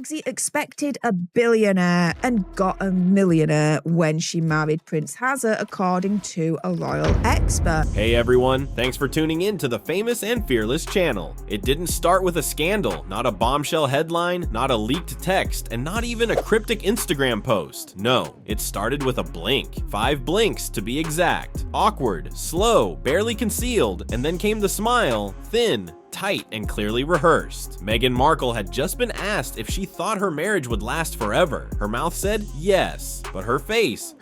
Megsy expected a billionaire and got a millionaire when she married Prince Harry, according to a royal expert. Hey everyone, thanks for tuning in to the Famous and Fearless channel. It didn't start with a scandal, not a bombshell headline, not a leaked text, and not even a cryptic Instagram post. No, it started with a blink. 5 blinks to be exact. Awkward, slow, barely concealed, and then came the smile, thin, tight, and clearly rehearsed. Meghan Markle had just been asked if she thought her marriage would last forever. Her mouth said yes, but her face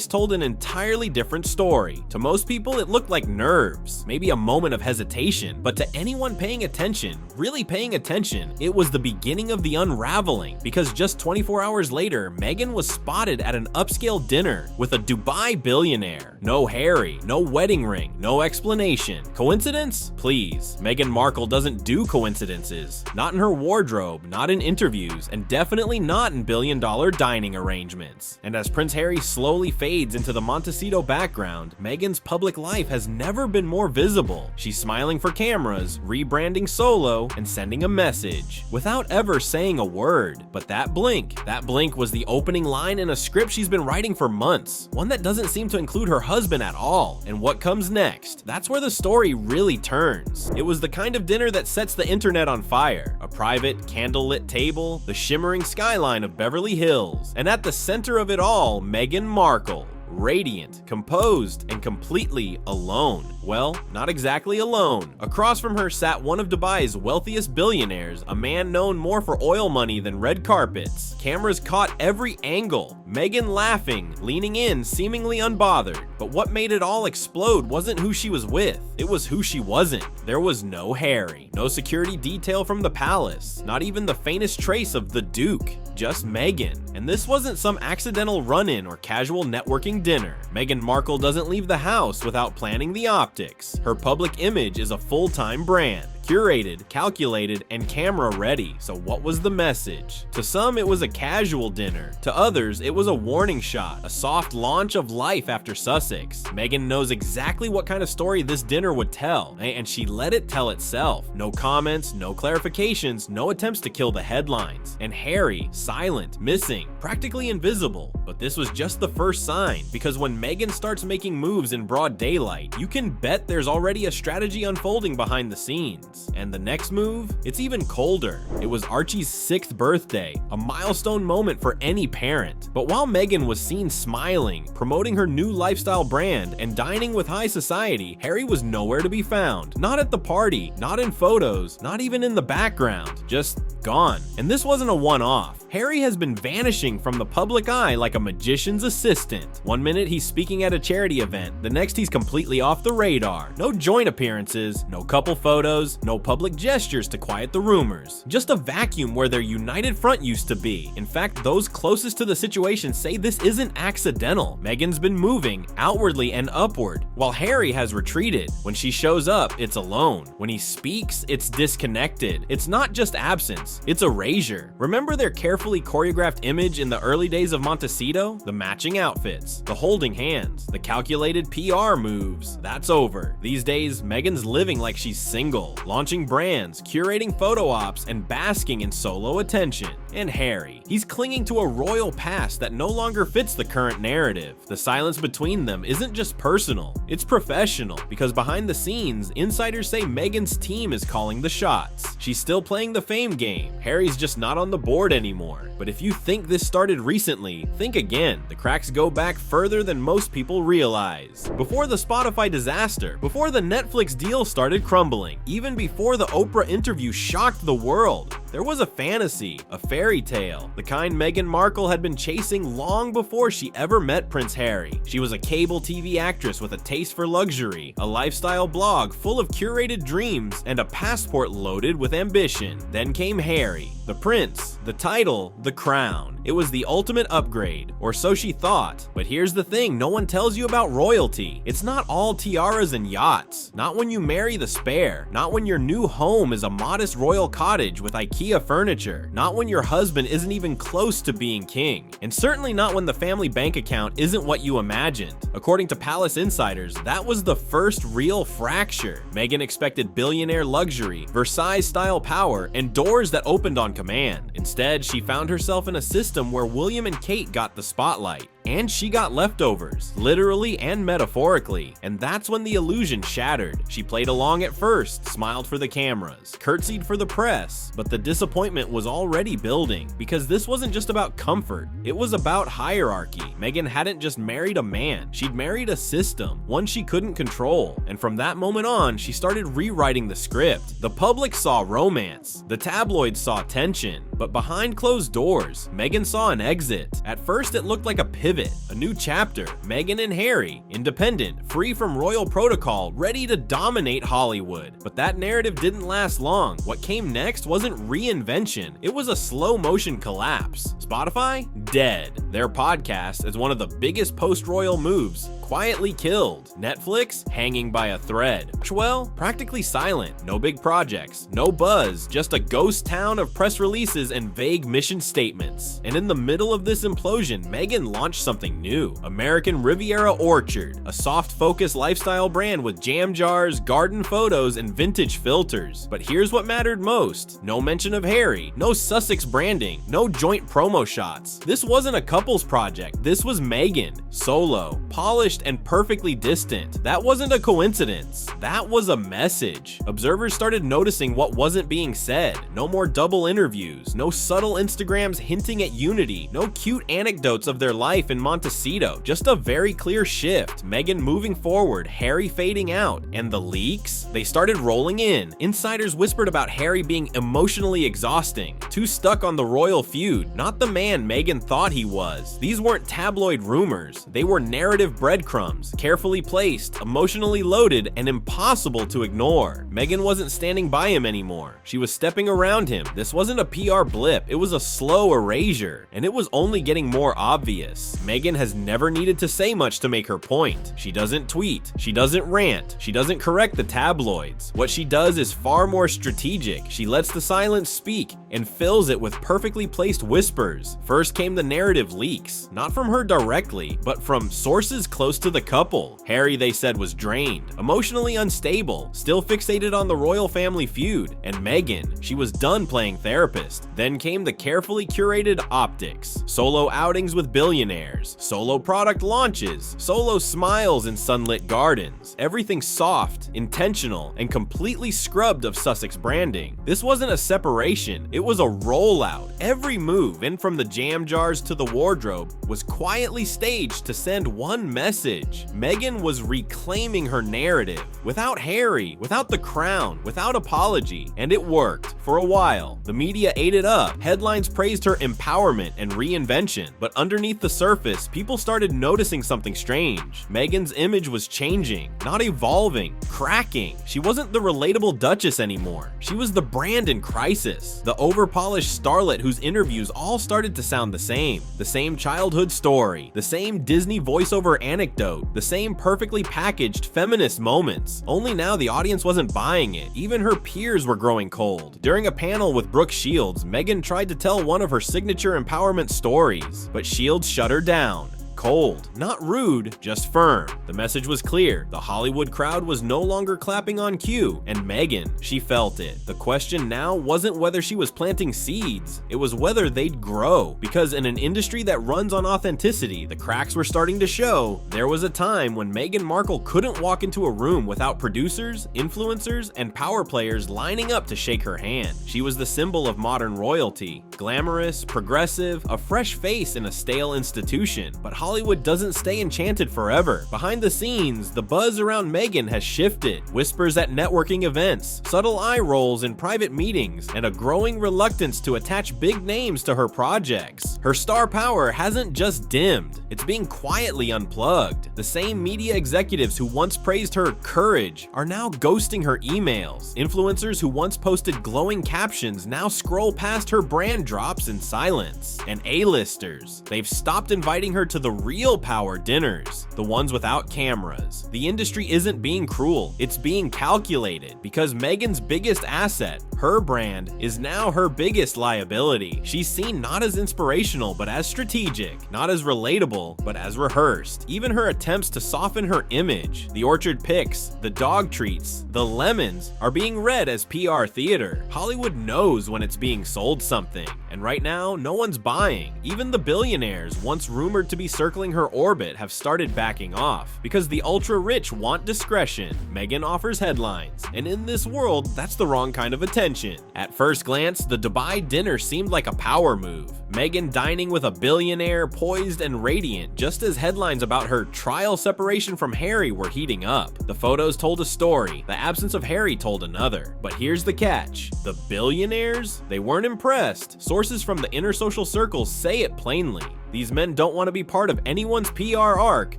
told an entirely different story. To most people, it looked like nerves, maybe a moment of hesitation, but to anyone paying attention, really paying attention, it was the beginning of the unraveling, because just 24 hours later, Meghan was spotted at an upscale dinner with a Dubai billionaire. No Harry, no wedding ring, no explanation. Coincidence? Please. Meghan Markle doesn't do coincidences. Not in her wardrobe, not in interviews, and definitely not in billion-dollar dining arrangements. And as Prince Harry slowly fades into the Montecito background, Meghan's public life has never been more visible. She's smiling for cameras, rebranding solo, and sending a message, without ever saying a word. But that blink was the opening line in a script she's been writing for months, one that doesn't seem to include her husband at all. And what comes next? That's where the story really turns. It was the kind of dinner that sets the internet on fire. A private, candlelit table, the shimmering skyline of Beverly Hills, and at the center of it all, Meghan Markle. Radiant, composed, and completely alone. Well, not exactly alone. Across from her sat one of Dubai's wealthiest billionaires, a man known more for oil money than red carpets. Cameras caught every angle. Meghan laughing, leaning in, seemingly unbothered. But what made it all explode wasn't who she was with, it was who she wasn't. There was no Harry, no security detail from the palace, not even the faintest trace of the Duke. Just Meghan. And this wasn't some accidental run-in or casual networking dinner. Meghan Markle doesn't leave the house without planning the optics. Her public image is a full-time brand. Curated, calculated, and camera ready. So what was the message? To some, it was a casual dinner. To others, it was a warning shot, a soft launch of life after Sussex. Meghan knows exactly what kind of story this dinner would tell, and she let it tell itself. No comments, no clarifications, no attempts to kill the headlines. And Harry, silent, missing, practically invisible. But this was just the first sign, because when Meghan starts making moves in broad daylight, you can bet there's already a strategy unfolding behind the scenes. And the next move? It's even colder. It was Archie's 6th birthday, a milestone moment for any parent. But while Meghan was seen smiling, promoting her new lifestyle brand, and dining with high society, Harry was nowhere to be found. Not at the party, not in photos, not even in the background. Just gone. And this wasn't a one-off. Harry has been vanishing from the public eye like a magician's assistant. One minute he's speaking at a charity event, the next he's completely off the radar. No joint appearances, no couple photos, no public gestures to quiet the rumors. Just a vacuum where their united front used to be. In fact, those closest to the situation say this isn't accidental. Meghan's been moving outwardly and upward, while Harry has retreated. When she shows up, it's alone. When he speaks, it's disconnected. It's not just absence, it's erasure. Remember their carefully choreographed image in the early days of Montecito? The matching outfits, the holding hands, the calculated PR moves. That's over. These days, Meghan's living like she's single, launching brands, curating photo ops, and basking in solo attention. And Harry, he's clinging to a royal past that no longer fits the current narrative. The silence between them isn't just personal, it's professional, because behind the scenes, insiders say Meghan's team is calling the shots. She's still playing the fame game. Harry's just not on the board anymore. But if you think this started recently, think again. The cracks go back further than most people realize. Before the Spotify disaster, before the Netflix deal started crumbling, even before the Oprah interview shocked the world, there was a fantasy, a fairy tale, the kind Meghan Markle had been chasing long before she ever met Prince Harry. She was a cable TV actress with a taste for luxury, a lifestyle blog full of curated dreams, and a passport loaded with ambition. Then came Harry, the prince, the title, the crown. It was the ultimate upgrade, or so she thought. But here's the thing no one tells you about royalty. It's not all tiaras and yachts. Not when you marry the spare. Not when your new home is a modest royal cottage with IKEA IKEA furniture. Not when your husband isn't even close to being king. And certainly not when the family bank account isn't what you imagined. According to Palace insiders, that was the first real fracture. Meghan expected billionaire luxury, Versailles-style power, and doors that opened on command. Instead, she found herself in a system where William and Kate got the spotlight. And she got leftovers, literally and metaphorically, and that's when the illusion shattered. She played along at first, smiled for the cameras, curtsied for the press, but the disappointment was already building, because this wasn't just about comfort, it was about hierarchy. Meghan hadn't just married a man, she'd married a system, one she couldn't control, and from that moment on, she started rewriting the script. The public saw romance, the tabloids saw tension, but behind closed doors, Meghan saw an exit. At first it looked like a pivot, a new chapter, Meghan and Harry, independent, free from royal protocol, ready to dominate Hollywood. But that narrative didn't last long. What came next wasn't reinvention, it was a slow motion collapse. Spotify? Dead. Their podcast is one of the biggest post-royal moves, quietly killed. Netflix? Hanging by a thread. Well, practically silent. No big projects, no buzz, just a ghost town of press releases and vague mission statements. And in the middle of this implosion, Meghan launched something new. American Riviera Orchard, a soft-focus lifestyle brand with jam jars, garden photos, and vintage filters. But here's what mattered most. No mention of Harry, no Sussex branding, no joint promo shots. This wasn't a couple's project, this was Meghan, solo, polished and perfectly distant. That wasn't a coincidence, that was a message. Observers started noticing what wasn't being said. No more double interviews, no subtle Instagrams hinting at unity, no cute anecdotes of their life in Montecito, just a very clear shift. Meghan moving forward, Harry fading out, and the leaks? They started rolling in. Insiders whispered about Harry being emotionally exhausting, too stuck on the royal feud, not the man Meghan thought he was. These weren't tabloid rumors, they were narrative breadcrumbs, carefully placed, emotionally loaded, and impossible to ignore. Meghan wasn't standing by him anymore, she was stepping around him. This wasn't a PR blip, it was a slow erasure, and it was only getting more obvious. Meghan has never needed to say much to make her point. She doesn't tweet, she doesn't rant, she doesn't correct the tabloids. What she does is far more strategic. She lets the silence speak and fills it with perfectly placed whispers. First came the narrative leaks, not from her directly, but from sources close to the couple. Harry, they said, was drained, emotionally unstable, still fixated on the royal family feud, and Meghan, she was done playing therapist. Then came the carefully curated optics, solo outings with billionaires, solo product launches, solo smiles in sunlit gardens, everything soft, intentional, and completely scrubbed of Sussex branding. This wasn't a separation, it was a rollout. Every move, in from the jam jars to the wardrobe, was quietly staged to send one message. Meghan was reclaiming her narrative, without Harry, without the crown, without apology, and it worked. For a while, the media ate it up. Headlines praised her empowerment and reinvention, but underneath the surface, people started noticing something strange. Meghan's image was changing, not evolving, cracking. She wasn't the relatable Duchess anymore. She was the brand in crisis, the over-polished starlet whose interviews all started to sound the same childhood story, the same Disney voiceover anecdote, the same perfectly packaged feminist moments. Only now the audience wasn't buying it. Even her peers were growing cold. During a panel with Brooke Shields, Meghan tried to tell one of her signature empowerment stories, but Shields shut her down. Cold, not rude, just firm. The message was clear. The Hollywood crowd was no longer clapping on cue, and Meghan, she felt it. The question now wasn't whether she was planting seeds, it was whether they'd grow. Because in an industry that runs on authenticity, the cracks were starting to show. There was a time when Meghan Markle couldn't walk into a room without producers, influencers, and power players lining up to shake her hand. She was the symbol of modern royalty. Glamorous, progressive, a fresh face in a stale institution. But Hollywood doesn't stay enchanted forever. Behind the scenes, the buzz around Meghan has shifted. Whispers at networking events, subtle eye rolls in private meetings, and a growing reluctance to attach big names to her projects. Her star power hasn't just dimmed, it's being quietly unplugged. The same media executives who once praised her courage are now ghosting her emails. Influencers who once posted glowing captions now scroll past her brand drops in silence. And A-listers, they've stopped inviting her to the real power dinners, the ones without cameras. The industry isn't being cruel, it's being calculated, because Meghan's biggest asset, her brand, is now her biggest liability. She's seen not as inspirational, but as strategic, not as relatable, but as rehearsed. Even her attempts to soften her image, the orchard pics, the dog treats, the lemons, are being read as PR theater. Hollywood knows when it's being sold something, and right now, no one's buying. Even the billionaires, once rumored to be circling her orbit, have started backing off, because the ultra-rich want discretion. Meghan offers headlines, and in this world, that's the wrong kind of attention. At first glance, the Dubai dinner seemed like a power move. Meghan dining with a billionaire, poised and radiant, just as headlines about her trial separation from Harry were heating up. The photos told a story, the absence of Harry told another. But here's the catch: the billionaires? They weren't impressed. Sources from the inner social circles say it plainly. These men don't want to be part of anyone's PR arc,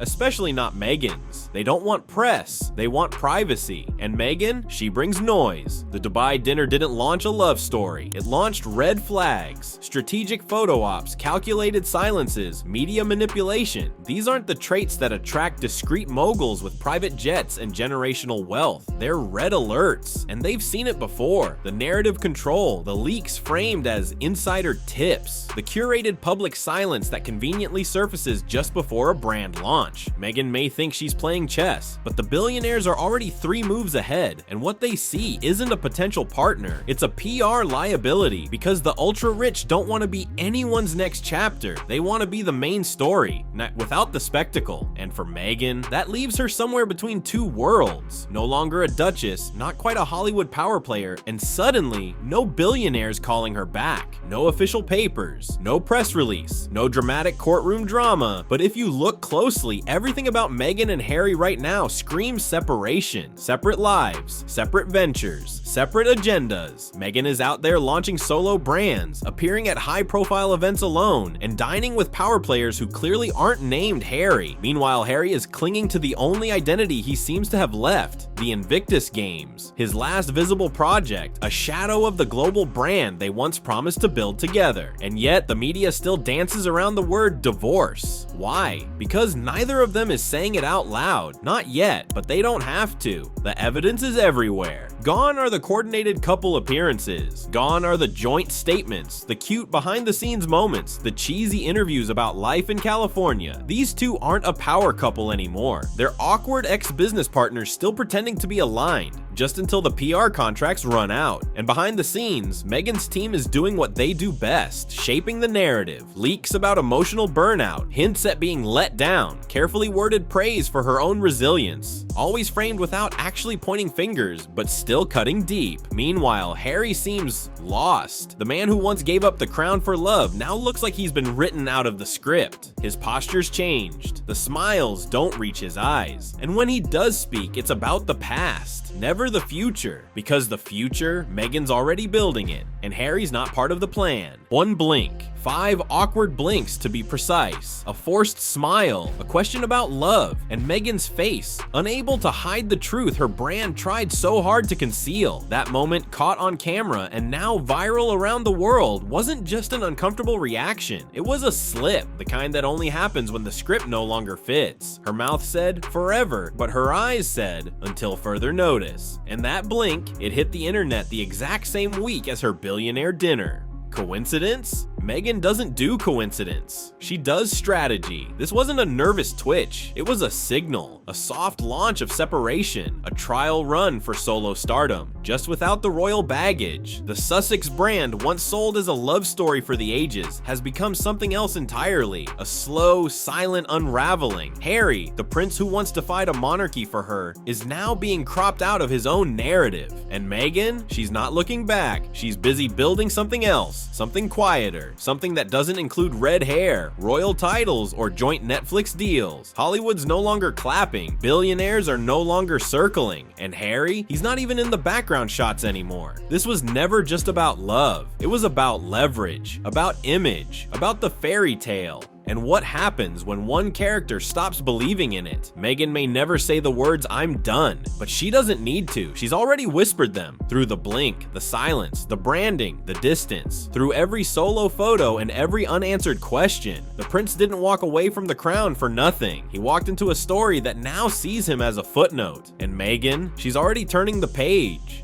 especially not Meghan's. They don't want press, they want privacy. And Meghan, she brings noise. The Dubai dinner didn't launch a love story. It launched red flags, strategic photo ops, calculated silences, media manipulation. These aren't the traits that attract discreet moguls with private jets and generational wealth. They're red alerts, and they've seen it before. The narrative control, the leaks framed as insider tips, the curated public silence that conveniently surfaces just before a brand launch. Meghan may think she's playing chess, but the billionaires are already 3 moves ahead, and what they see isn't a potential partner, it's a PR liability, because the ultra-rich don't want to be anyone's next chapter. They want to be the main story, without the spectacle. And for Meghan, that leaves her somewhere between 2 worlds. No longer a duchess, not quite a Hollywood power player, and suddenly, no billionaires calling her back. No official papers, no press release, no dramatic courtroom drama. But if you look closely, everything about Meghan and Harry right now screams separation. Separate lives, separate ventures, separate agendas. Meghan is out there launching solo brands, appearing at high-profile events alone, and dining with power players who clearly aren't named Harry. Meanwhile, Harry is clinging to the only identity he seems to have left, the Invictus Games, his last visible project, a shadow of the global brand they once promised to build together. And yet, the media still dances around the word divorce. Why? Because neither of them is saying it out loud. Not yet, but they don't have to. The evidence is everywhere. Gone are the coordinated couple appearances. Gone are the joint statements, the cute behind-the-scenes moments, the cheesy interviews about life in California. These two aren't a power couple anymore. They're awkward ex-business partners still pretending to be aligned, just until the PR contracts run out. And behind the scenes, Meghan's team is doing what they do best, shaping the narrative. Leaks about emotional burnout, hints at being let down, carefully worded praise for her own resilience, always framed without actually pointing fingers, but still cutting deep. Meanwhile, Harry seems lost. The man who once gave up the crown for love now looks like he's been written out of the script. His posture's changed. The smiles don't reach his eyes. And when he does speak, it's about the past, never the future. Because the future, Meghan's already building it, and Harry's not part of the plan. One blink, 5 awkward blinks to be precise, a forced smile, a question about love, and Meghan's face, unable to hide the truth her brand tried so hard to conceal. That moment caught on camera and now viral around the world wasn't just an uncomfortable reaction, it was a slip, the kind that only happens when the script no longer fits. Her mouth said forever, but her eyes said until further notice. And that blink, it hit the internet the exact same week as her billionaire dinner. Coincidence? Meghan doesn't do coincidence. She does strategy. This wasn't a nervous twitch. It was a signal, a soft launch of separation, a trial run for solo stardom, just without the royal baggage. The Sussex brand, once sold as a love story for the ages, has become something else entirely, a slow, silent unraveling. Harry, the prince who once defied a monarchy for her, is now being cropped out of his own narrative. And Meghan, she's not looking back. She's busy building something else, something quieter, something that doesn't include red hair, royal titles, or joint Netflix deals. Hollywood's no longer clapping, billionaires are no longer circling, and Harry, he's not even in the background shots anymore. This was never just about love. It was about leverage, about image, about the fairy tale. And what happens when one character stops believing in it? Meghan may never say the words "I'm done," but she doesn't need to. She's already whispered them through the blink, the silence, the branding, the distance, through every solo photo and every unanswered question. The prince didn't walk away from the crown for nothing. He walked into a story that now sees him as a footnote. And Meghan, she's already turning the page.